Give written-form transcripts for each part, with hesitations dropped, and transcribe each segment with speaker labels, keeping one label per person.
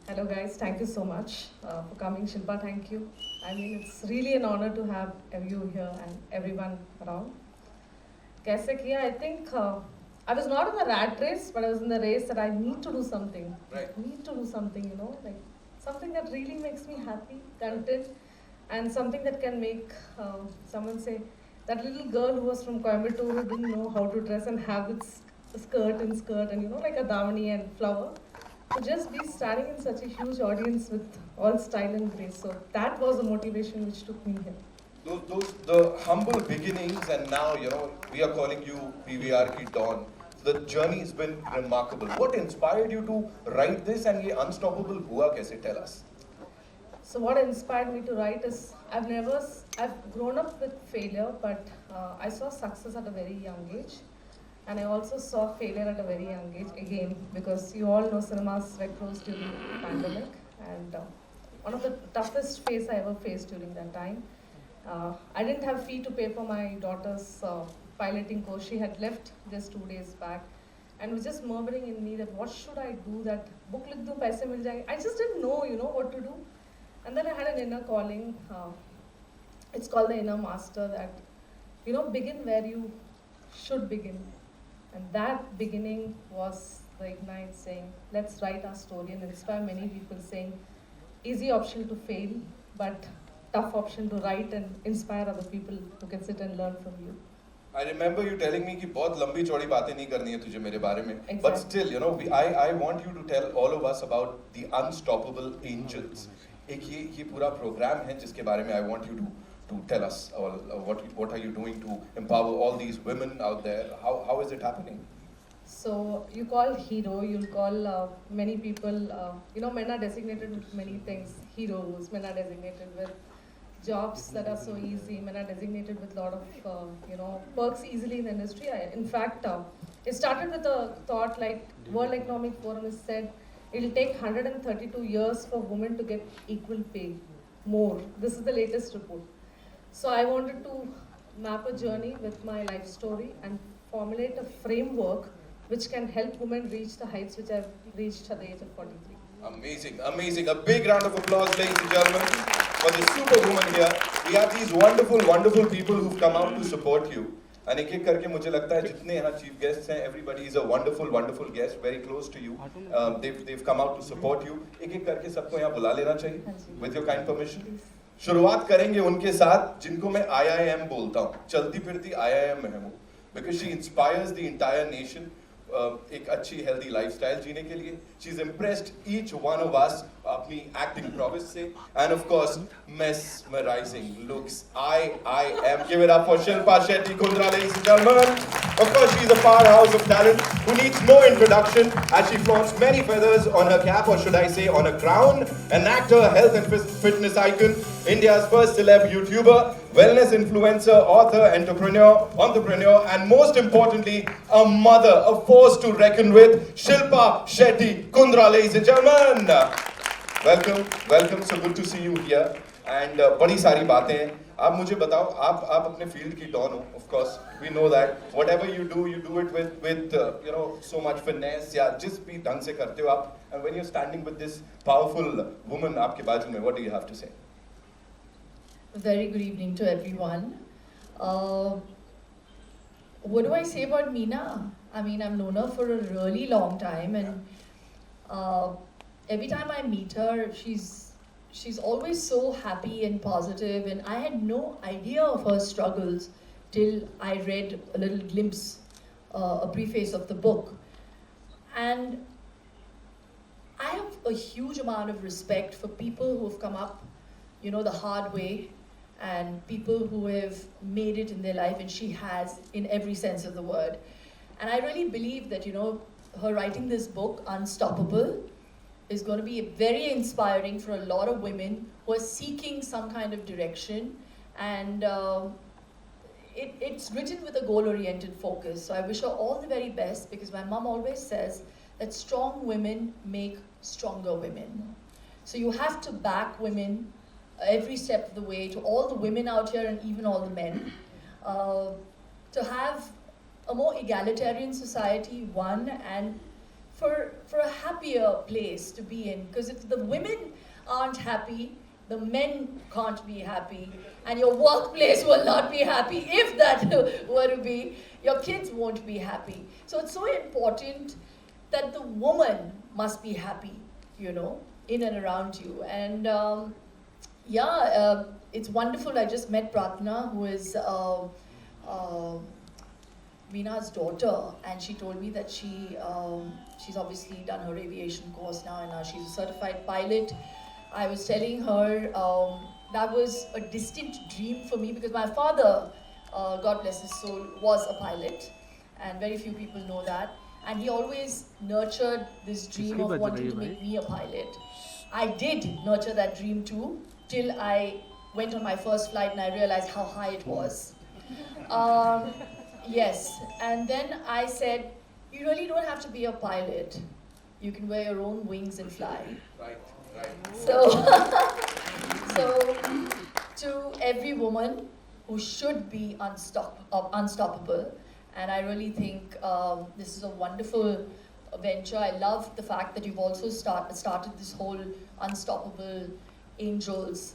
Speaker 1: Hello guys, thank you so much for coming. Shilpa, thank you. I mean, it's really an honor to have you here and everyone around. Kaise kiya? I think I was not in the rat race, but I was in the race that I need to do something.
Speaker 2: Right.
Speaker 1: I need to do something, like something that really makes me happy, content, and something that can make someone say, that little girl who was from Coimbatore who didn't know how to dress and have its skirt and like a davani and flower, to just be standing in such a huge audience with all style and grace. So that was the motivation which took me here.
Speaker 2: The humble beginnings, and now we are calling you PVR ki Dawn. The journey has been remarkable. What inspired you to write this, and ye unstoppable hua kaise? Tell us.
Speaker 1: So what inspired me to write is I've grown up with failure, but I saw success at a very young age. And I also saw failure at a very young age again, because you all know cinemas were closed during the pandemic, and one of the toughest phase I ever faced during that time. I didn't have fee to pay for my daughter's piloting course. She had left just 2 days back, and was just murmuring in me that what should I do? That book likh do, paise mil jayenge. I just didn't know, what to do. And then I had an inner calling. It's called the inner master. That begin where you should begin. And that beginning was the ignite saying, let's write our story and inspire many people, saying, easy option to fail, but tough option to write and inspire other people who can sit and learn from you.
Speaker 2: I remember you telling me कि बहुत लंबी चौड़ी बातें नहीं करनी है तुझे मेरे बारे में.
Speaker 1: Exactly.
Speaker 2: But still, I want you to tell all of us about the Unstoppable Angels. एक ये पूरा program है जिसके बारे में I want you to tell us all what are you doing to empower all these women out there? How is it happening?
Speaker 1: So you call hero, you'll call many people, men are designated with many things, heroes, men are designated with jobs that are so easy, men are designated with a lot of, perks easily in the industry. In fact, it started with a thought like World Economic Forum has said, it'll take 132 years for women to get equal pay, more. This is the latest report. So I wanted to map a journey with my life story and formulate a framework which can help women reach the heights which I've reached at the age of 43.
Speaker 2: Amazing, amazing. A big round of applause, ladies and gentlemen, for the superwoman here. We have these wonderful, wonderful people who've come out to support you. And एक एक करके मुझे लगता है जितने यहाँ chief guests हैं, everybody is a wonderful, wonderful guest, very close to you. They've come out to support you. एक एक करके सबको यहाँ बुला लेना चाहिए. With your kind permission. शुरुआत करेंगे उनके साथ जिनको मैं IIM बोलता हूँ. चलती फिरती IIM है वो. Because she inspires the entire nation. एक अच्छी healthy lifestyle जीने के लिए. She's impressed each one of us अपनी acting prowess से, and of course mesmerizing looks. I am. Give it up for Shilpa Shetty Inaugurates, ladies and gentlemen. Of course, she's a powerhouse of talent who needs no introduction as she flaunts many feathers on her cap, or should I say on her crown. An actor, health and fitness icon, India's first celeb YouTuber, wellness influencer, author, entrepreneur, and most importantly, a mother, a force to reckon with, Shilpa Shetty Inaugurates, ladies and gentlemen. Welcome. So good to see you here. And बड़ी सारी बातें हैं. आप मुझे बताओ, आप अपने field की डॉन हो. Of course, we know that. Whatever you do it with so much finesse. या जिस भी ढंग से करते हो आप. And when you're standing with this powerful woman आपके बाजू में, what do you have to say?
Speaker 3: Very good evening to everyone. What do I say about Meena? I mean, I've known her for a really long time, and every time I meet her, she's always so happy and positive, and I had no idea of her struggles till I read a little glimpse, a preface of the book. And I have a huge amount of respect for people who have come up, the hard way, and people who have made it in their life, and she has in every sense of the word. And I really believe that, her writing this book, Unstoppable, is going to be very inspiring for a lot of women who are seeking some kind of direction. And it's written with a goal-oriented focus. So I wish her all the very best, because my mom always says that strong women make stronger women. So you have to back women every step of the way, to all the women out here and even all the men, to have a more egalitarian society, one, and for a happier place to be in. Because if the women aren't happy, the men can't be happy, and your workplace will not be happy. If that were to be, your kids won't be happy. So it's so important that the woman must be happy, you know, in and around you. And it's wonderful. I just met Pratna, who is Meena's daughter, and she told me that she's obviously done her aviation course now, and now she's a certified pilot. I was telling her that was a distant dream for me, because my father, God bless his soul, was a pilot, and very few people know that. And he always nurtured this dream of wanting to make me a pilot. I did nurture that dream too, till I went on my first flight and I realized how high it was. Yes, and then I said, you really don't have to be a pilot. You can wear your own wings and fly.
Speaker 2: Right.
Speaker 3: So, so to every woman who should be unstoppable, and I really think this is a wonderful venture. I love the fact that you've also started this whole Unstoppable Angels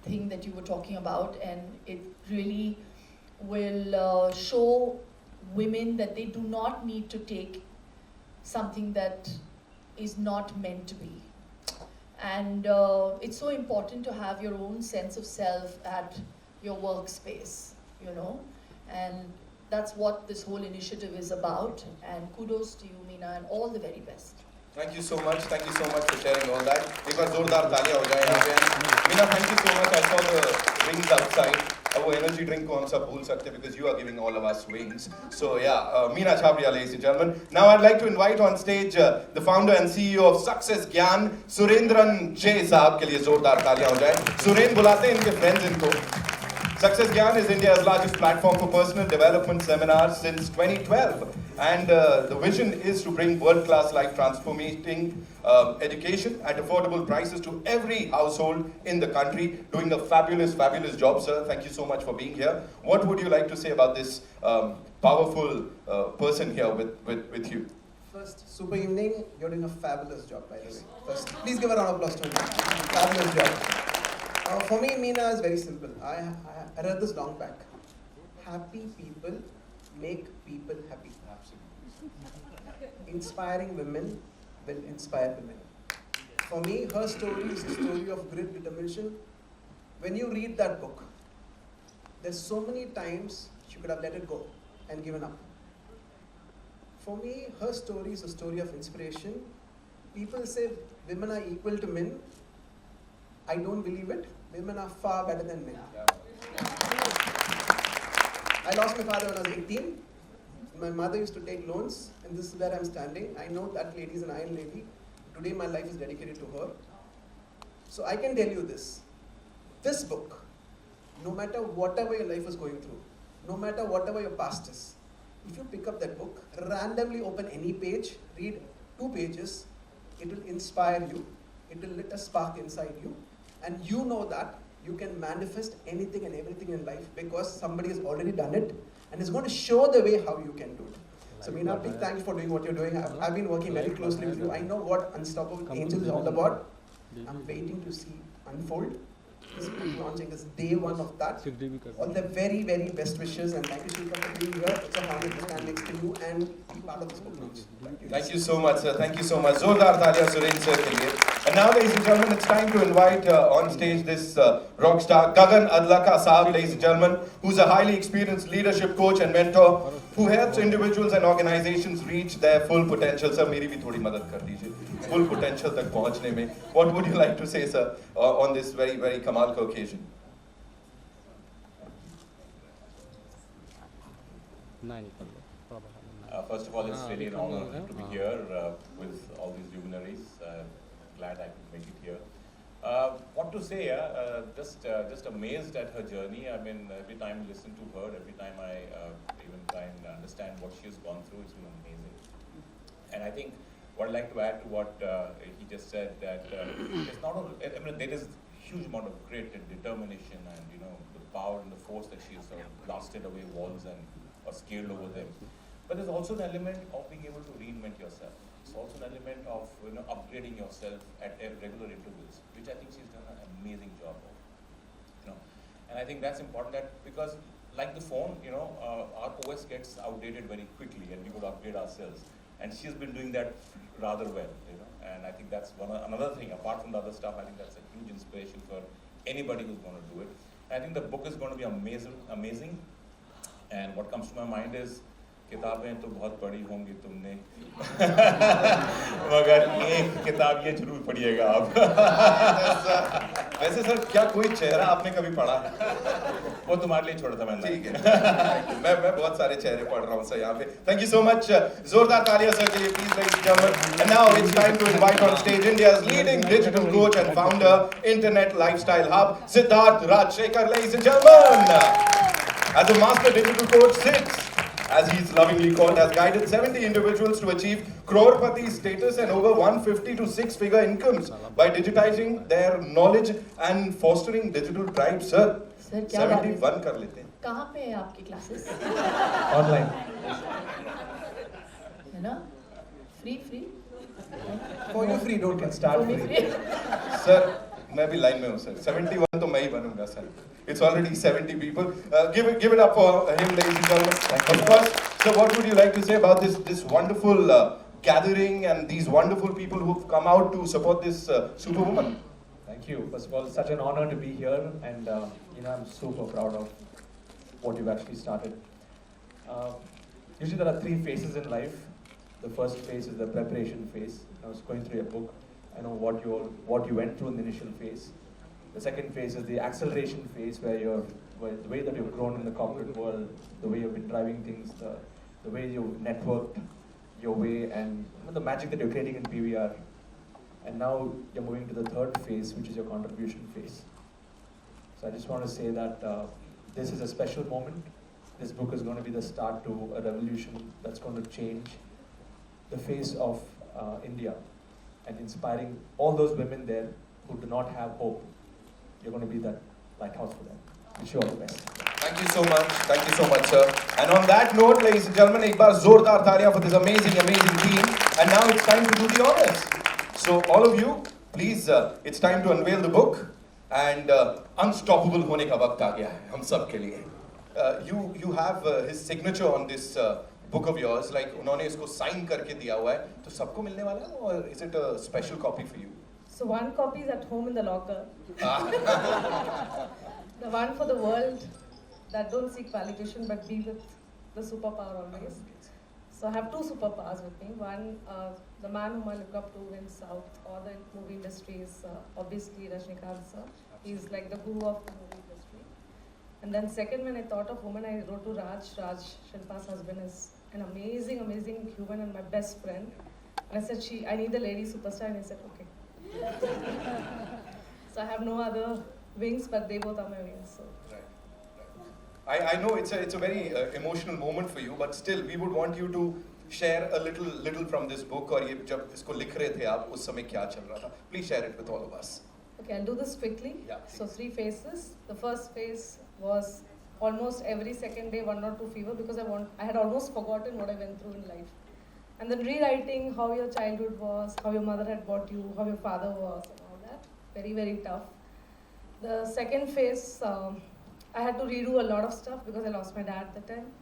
Speaker 3: thing that you were talking about, and it really will show women that they do not need to take something that is not meant to be. And it's so important to have your own sense of self at your workspace, you know, and that's what this whole initiative is about. And kudos to you, Meena, and all the very best.
Speaker 2: Thank you so much. Thank you so much for sharing all that. एक बार जोरदार तालियां हो जाए यहाँ पे. Meena, thank you so much. I saw the wings outside. अब वो energy drink को हम सब भूल सकते because you are giving all of us wings. So yeah, Meena Chhabria, ladies and gentlemen. Now I'd like to invite on stage the founder and CEO of Success Gyan, Surendran J साहब के लिए जोरदार तालियां हो जाए. सुरेंद्र बुलाते हैं इनके friends इनको. Success Gyan is India's largest platform for personal development seminars since 2012. And the vision is to bring world-class life transforming education at affordable prices to every household in the country. Doing a fabulous, fabulous job, sir. Thank you so much for being here. What would you like to say about this powerful person here with you?
Speaker 4: First, super evening. You're doing a fabulous job, by the way. First, please give a round of applause to me. Fabulous job. For me, Meena is very simple. I read this long back. Happy people make people happy. Absolutely. Inspiring women will inspire women. For me, her story is a story of grit, determination. When you read that book, there's so many times she could have let it go and given up. For me, her story is a story of inspiration. People say women are equal to men. I don't believe it. Women are far better than men. I lost my father when I was 18. My mother used to take loans, and this is where I'm standing. I know that lady is an iron lady. Today my life is dedicated to her. So I can tell you this. This book, no matter whatever your life is going through, no matter whatever your past is, if you pick up that book, randomly open any page, read 2 pages, it will inspire you. It will lit a spark inside you. And you know that you can manifest anything and everything in life because somebody has already done it and is going to show the way how you can do it. So Meena, big thanks for doing what you're doing. I've been working very closely with you. I know what Unstoppable Angels is all about. I'm waiting to see unfold. This book launching is day 1 of that. All the very, very best wishes, and thank you, Shilpa, for being here. It's an honor to stand next to you and be part of this book launch.
Speaker 2: Thank you so much, sir. Thank you so much. Zordar Talia Surendra sir ke liye. And now, ladies and gentlemen, it's time to invite on stage this rock star, Gagan Adlaka Saab, ladies and gentlemen, who's a highly experienced leadership coach and mentor who helps individuals and organizations reach their full potential. Sir, मेरी भी थोड़ी मदद कर दीजिए. Full potential तक पहुंचने में. What would you like to say, sir, on this very, very kamal ka occasion?
Speaker 5: First of all, it's really an honor to be here with all these luminaries. Glad I could make it here. What to say? Just amazed at her journey. I mean, every time I listen to her, every time I even try and understand what she has gone through, it's been amazing. And I think what I'd like to add to what he just said, that it's not only, I mean, there is huge amount of grit and determination and, you know, the power and the force that she has sort of blasted away walls and or scaled over them. But there's also an element of being able to reinvent yourself. It's also an element of upgrading yourself at regular intervals, which I think she's done an amazing job of. And I think that's important, that because like the phone, our OS gets outdated very quickly, and we could upgrade ourselves. And she's been doing that rather well, And I think that's another thing, apart from the other stuff. I think that's a huge inspiration for anybody who's going to do it. I think the book is going to be amazing. And what comes to my mind is, किताबें तो बहुत पढ़ी होंगी तुमने, मगर एक किताब ये जरूर पढ़िएगा आप।
Speaker 2: वैसे सर क्या कोई चेहरा आपने कभी पढ़ा है?
Speaker 5: वो तुम्हारे लिए छोड़ा था मैंने।
Speaker 2: ठीक है। मैं बहुत सारे चेहरे पढ़ रहा हूँ सर यहाँ पे। Thank you so much. जोरदार तालियां सर के लिए please, ladies and gentlemen. And now it's time to invite on stage India's leading digital coach and founder, Internet Lifestyle Hub, Siddharth Rajshekar, ladies and gentlemen. As a master digital coach, Sid, as he's lovingly called, has guided 70 individuals to achieve crorepati status and over 150 to 6-figure incomes by digitizing their knowledge and fostering digital tribes. Sir,
Speaker 3: क्या बात है?
Speaker 2: 71 कर लेते हैं।
Speaker 3: कहाँ पे है आपकी क्लासेस?
Speaker 2: ऑनलाइन
Speaker 3: है ना? Free?
Speaker 4: For you free, don't get
Speaker 3: For me free.
Speaker 2: Sir मैं भी लाइन में हूँ सर। 71 तो मैं ही बनूंगा sir. It's already 70 people. Give it up for him, ladies and gentlemen. Of course. So, what would you like to say about this wonderful gathering and these wonderful people who've come out to support this superwoman?
Speaker 6: Thank you. First of all, it's such an honor to be here, and I'm super proud of what you've actually started. Usually, there are 3 phases in life. The first phase is the preparation phase. I was going through your book. I know what you went through in the initial phase. The second phase is the acceleration phase, where the way that you've grown in the corporate world, the way you've been driving things, the way you networked your way, and the magic that you're creating in PVR. And now you're moving to the third phase, which is your contribution phase. So I just want to say that this is a special moment. This book is going to be the start to a revolution that's going to change the face of India, and inspiring all those women there who do not have hope. You're going to be that lighthouse for them. Wish you all the best.
Speaker 2: Thank you so much. Thank you so much, sir. And on that note, ladies and gentlemen, एक बार जोरदार तालियां for this amazing team. And now it's time to do the honors. So all of you, please, it's time to unveil the book. And unstoppable होने का वक्त आ गया है हम सब के लिए. You have his signature on this book of yours. Like उन्होंने इसको sign करके दिया हुआ है. तो सबको मिलने वाला है, or is it a special copy for you?
Speaker 1: So one copy is at home in the locker. The one for the world that don't seek validation but be with the superpower always. So I have 2 superpowers with me. One, the man whom I look up to in South or the movie industry is obviously Rajnikant sir. He's like the guru of the movie industry. And then second, when I thought of woman, I wrote to Raj. Raj, Shilpa's husband, is an amazing human and my best friend. And I said, I need a lady superstar, and he said, okay. So I have no other wings, but they both are my wings. So.
Speaker 2: Right. I know it's a very emotional moment for you, but still we would want you to share a little from this book. और ये जब इसको लिख रहे थे आप उस समय क्या चल रहा था? Please share it with all of us.
Speaker 1: Okay, I'll do this quickly.
Speaker 2: Yeah,
Speaker 1: so 3 phases. The first phase was almost every second day 1 or 2 fever, because I had almost forgotten what I went through in life. And then rewriting how your childhood was, how your mother had brought you, how your father was, and all that. Very, very tough. The second phase, I had to redo a lot of stuff because I lost my dad at the time.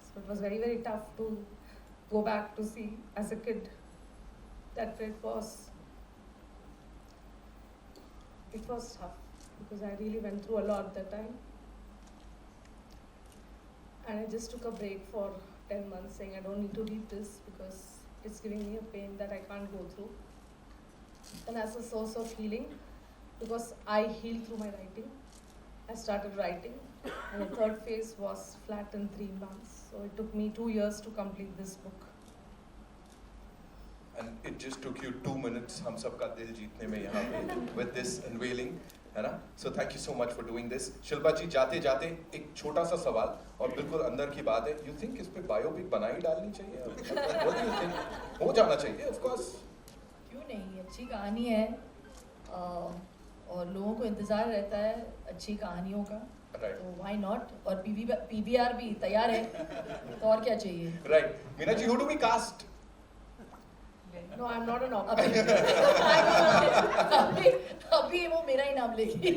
Speaker 1: So it was very, very tough to go back to see as a kid that it was tough because I really went through a lot at that time. And I just took a break for 10 months saying I don't need to read this because it's giving me a pain that I can't go through. And as a source of healing, because I healed through my writing, I started writing. And the third phase was flat in 3 months. So it took me 2 years to complete this book.
Speaker 2: And it just took you 2 minutes हम सबका दिल जीतने में यहाँ पे with this unveiling, है ना? So thank you so much for doing this. Shilpa जी जाते जाते एक छोटा सा सवाल और बिल्कुल अंदर की बात है. You think इस पे बायोपिक बना ही डालनी चाहिए? What do you think? हो जाना चाहिए, of course.
Speaker 3: क्यों नहीं? अच्छी कहानी है और लोगों को इंतजार रहता है अच्छी कहानियों का.
Speaker 5: Right.
Speaker 3: So why not? और PBR भी तैयार है, तो और क्या चाहिए?
Speaker 2: Right. Meena ji, who do we cast?
Speaker 1: No, I'm not an
Speaker 3: अभी
Speaker 1: option.
Speaker 3: अभी वो मेरा ही नाम लेगी.